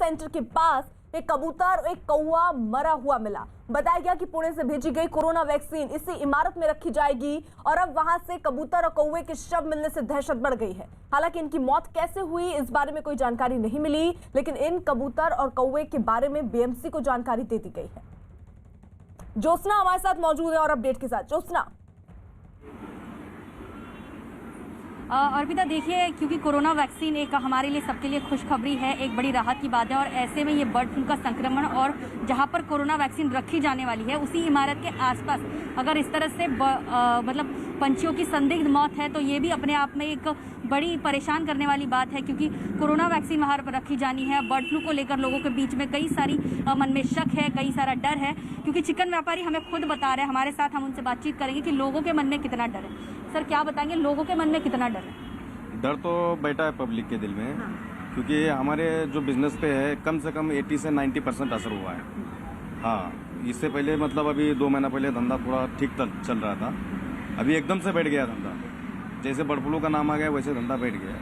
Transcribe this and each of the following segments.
Centre के पास एक कबूतर और एक कौवा मरा हुआ मिला। बताया गया कि पुणे से भेजी गई कोरोना वैक्सीन इसी इमारत में रखी जाएगी और अब वहां से कबूतर और कौवे के शव मिलने से दहशत बढ़ गई है। हालांकि इनकी मौत कैसे हुई इस बारे में कोई जानकारी नहीं मिली, लेकिन इन कबूतर और कौवे के बारे में बीएमसी को जानकारी दे दी गई है। ज्योत्सना हमारे साथ मौजूद है और अपडेट के साथ। ज्योत्सना। अर्पिता, देखिए, क्योंकि कोरोना वैक्सीन एक हमारे लिए सबके लिए खुशखबरी है, एक बड़ी राहत की बात है। और ऐसे में ये बर्ड फ्लू का संक्रमण और जहां पर कोरोना वैक्सीन रखी जाने वाली है उसी इमारत के आसपास अगर इस तरह से मतलब पंछियों की संदिग्ध मौत है तो ये भी अपने आप में एक बड़ी परेशान करने वाली बात है, क्योंकि कोरोना वैक्सीन वहां पर रखी जानी है। बर्ड फ्लू को लेकर लोगों के बीच में कई सारी मन में शक है, कई सारा डर है, क्योंकि चिकन व्यापारी हमें खुद बता रहे हैं। हमारे साथ हम उनसे बातचीत करेंगे कि लोगों के मन में कितना डर है। सर, क्या बताएंगे, लोगों के मन में कितना डर है? डर तो बैठा है पब्लिक के दिल में। हाँ। क्योंकि हमारे जो बिजनेस पे है कम से कम 80 से 90% असर हुआ है। हाँ, इससे पहले मतलब अभी 2 महीना पहले धंधा थोड़ा ठीक चल रहा था, अभी एकदम से बैठ गया धंधा। जैसे बर्ड फ्लू का नाम आ गया वैसे धंधा बैठ गया,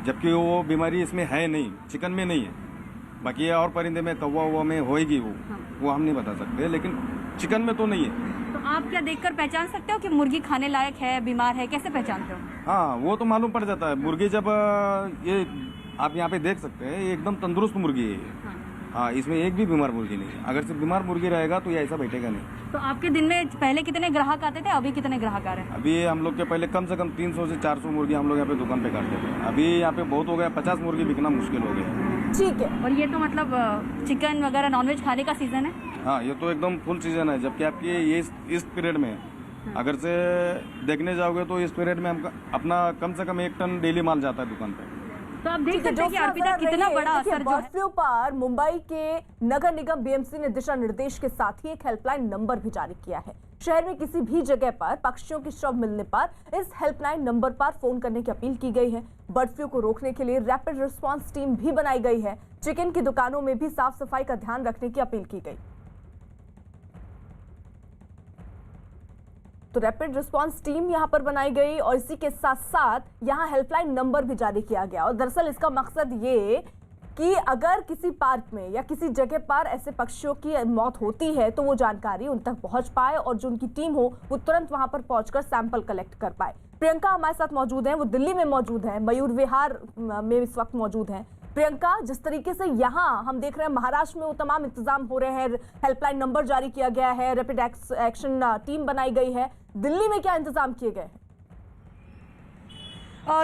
जबकि वो बीमारी इसमें है नहीं, चिकन में नहीं है। बाकी और परिंदे में, कौवा वुवा में होएगी वो हम नहीं बता सकते, लेकिन चिकन में तो नहीं है। तो आप क्या देखकर पहचान सकते हो कि मुर्गी खाने लायक है, बीमार है? कैसे पहचानते हो? हाँ, वो तो मालूम पड़ जाता है। मुर्गी जब ये आप यहाँ पे देख सकते हैं, ये एकदम तंदुरुस्त मुर्गी है। हाँ, इसमें एक भी बीमार मुर्गी नहीं है। अगर सिर्फ बीमार मुर्गी रहेगा तो ये ऐसा बैठेगा नहीं। तो आपके दिन में पहले कितने ग्राहक आते थे, अभी कितने ग्राहक आ रहे हैं? अभी हम लोग के पहले कम से कम 300 से 400 मुर्गी हम लोग यहाँ पे दुकान पे काटते थे। अभी यहाँ पे बहुत हो गया, 50 मुर्गी बिकना मुश्किल हो गया। ठीक है। और ये तो मतलब चिकन वगैरह नॉनवेज खाने का सीजन है? हाँ, ये तो एकदम फुल सीजन है। जबकि आपकी ये इस पीरियड में अगर से देखने जाओगे तो इस पीरियड में हम अपना कम से कम 1 टन डेली माल जाता है दुकान पे। तो आप देख सकते हैं कि अर्पिता कितना बड़ा असर बर्ड फ्लू पर मुंबई के नगर निगम बीएमसी ने दिशा निर्देश के साथ ही एक हेल्पलाइन नंबर भी जारी किया है। शहर में किसी भी जगह पर पक्षियों की शव मिलने पर इस हेल्पलाइन नंबर पर फोन करने की अपील की गई है। बर्ड फ्लू को रोकने के लिए रैपिड रिस्पांस टीम भी बनाई गई है। चिकन की दुकानों में भी साफ सफाई का ध्यान रखने की अपील की गई। तो रैपिड रिस्पांस टीम यहां पर बनाई गई और इसी के साथ साथ यहां हेल्पलाइन नंबर भी जारी किया गया। और दरअसल इसका मकसद ये कि अगर किसी पार्क में या किसी जगह पर ऐसे पक्षियों की मौत होती है तो वो जानकारी उन तक पहुंच पाए और जो उनकी टीम हो वो तुरंत वहां पर पहुंचकर सैंपल कलेक्ट कर पाए। प्रियंका हमारे साथ मौजूद हैं, वो दिल्ली में मौजूद हैं, मयूर विहार में इस वक्त मौजूद हैं। प्रियंका, जिस तरीके से यहाँ हम देख रहे हैं महाराष्ट्र में वो तमाम इंतजाम हो रहे हैं, हेल्पलाइन नंबर जारी किया गया है, रैपिड एक्शन टीम बनाई गई है, दिल्ली में क्या इंतजाम किए गए हैं?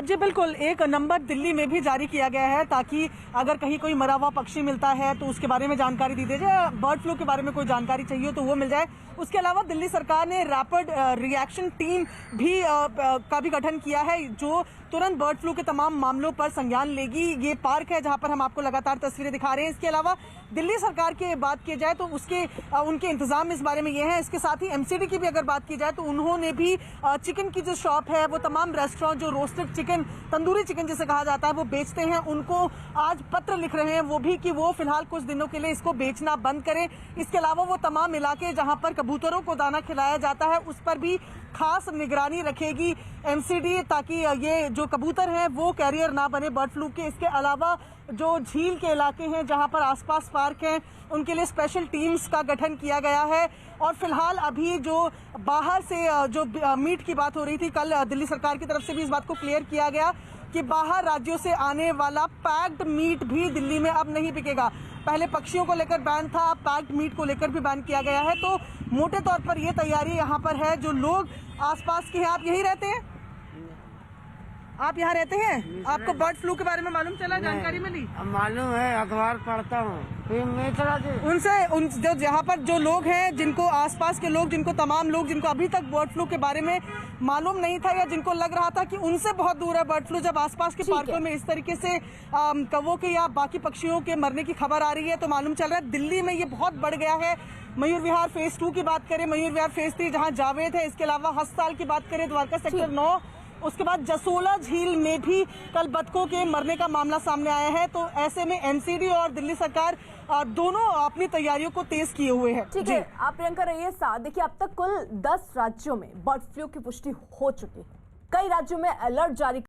जी बिल्कुल, एक नंबर दिल्ली में भी जारी किया गया है ताकि अगर कहीं कोई मरा हुआ पक्षी मिलता है तो उसके बारे में जानकारी दी जाए, बर्ड फ्लू के बारे में कोई जानकारी चाहिए तो वो मिल जाए। उसके अलावा दिल्ली सरकार ने रैपिड रिएक्शन टीम भी का भी गठन किया है जो तुरंत बर्ड फ्लू के तमाम मामलों पर संज्ञान लेगी। ये पार्क है जहां पर हम आपको लगातार तस्वीरें दिखा रहे हैं। इसके अलावा दिल्ली सरकार की बात की जाए तो उनके इंतजाम इस बारे में ये है। इसके साथ ही एमसीडी की भी अगर बात की जाए तो उन्होंने भी चिकन की जो शॉप है, वो तमाम रेस्टोरेंट जो रोस्टेड चिकन, तंदूरी चिकन जिसे कहा जाता है, वो बेचते हैं, उनको आज पत्र लिख रहे हैं वो भी कि वो फिलहाल कुछ दिनों के लिए इसको बेचना बंद करें। इसके अलावा वो तमाम इलाके जहां पर कबूतरों को दाना खिलाया जाता है उस पर भी खास निगरानी रखेगी एमसीडी, ताकि ये जो कबूतर हैं वो कैरियर ना बने बर्ड फ्लू के। इसके अलावा जो झील के इलाके हैं जहां पर आसपास पार्क हैं उनके लिए स्पेशल टीम्स का गठन किया गया है। और फिलहाल अभी जो बाहर से जो मीट की बात हो रही थी, कल दिल्ली सरकार की तरफ से भी इस बात को क्लियर किया गया कि बाहर राज्यों से आने वाला पैक्ड मीट भी दिल्ली में अब नहीं बिकेगा। पहले पक्षियों को लेकर बैन था, अब पैक्ड मीट को लेकर भी बैन किया गया है। तो मोटे तौर पर ये तैयारी यहाँ पर है। जो लोग आसपास के हैं, आप यहीं रहते हैं? आप यहाँ रहते हैं? आपको बर्ड फ्लू के बारे में मालूम चला, जानकारी मिली? मालूम है, अखबार पढ़ता हूँ। उनसे यहाँ पर जो लोग हैं, जिनको आसपास के लोग, तमाम लोग जिनको अभी तक बर्ड फ्लू के बारे में मालूम नहीं था या जिनको लग रहा था कि उनसे बहुत दूर है बर्ड फ्लू, जब आसपास के पार्कों में इस तरीके से कौवों के या बाकी पक्षियों के मरने की खबर आ रही है तो मालूम चल रहा है दिल्ली में ये बहुत बढ़ गया है। मयूर विहार फेज 2 की बात करें, मयूर विहार फेज 3 जहाँ जावेद है, इसके अलावा हस्ताल की बात करें, द्वारका सेक्टर 9, उसके बाद जसोला झील में भी कल बतखों के मरने का मामला सामने आया है। तो ऐसे में एमसीडी और दिल्ली सरकार दोनों अपनी तैयारियों को तेज किए हुए हैं। ठीक है, आप प्रियंका रहिए साथ। देखिए, अब तक कुल 10 राज्यों में बर्ड फ्लू की पुष्टि हो चुकी है। कई राज्यों में अलर्ट जारी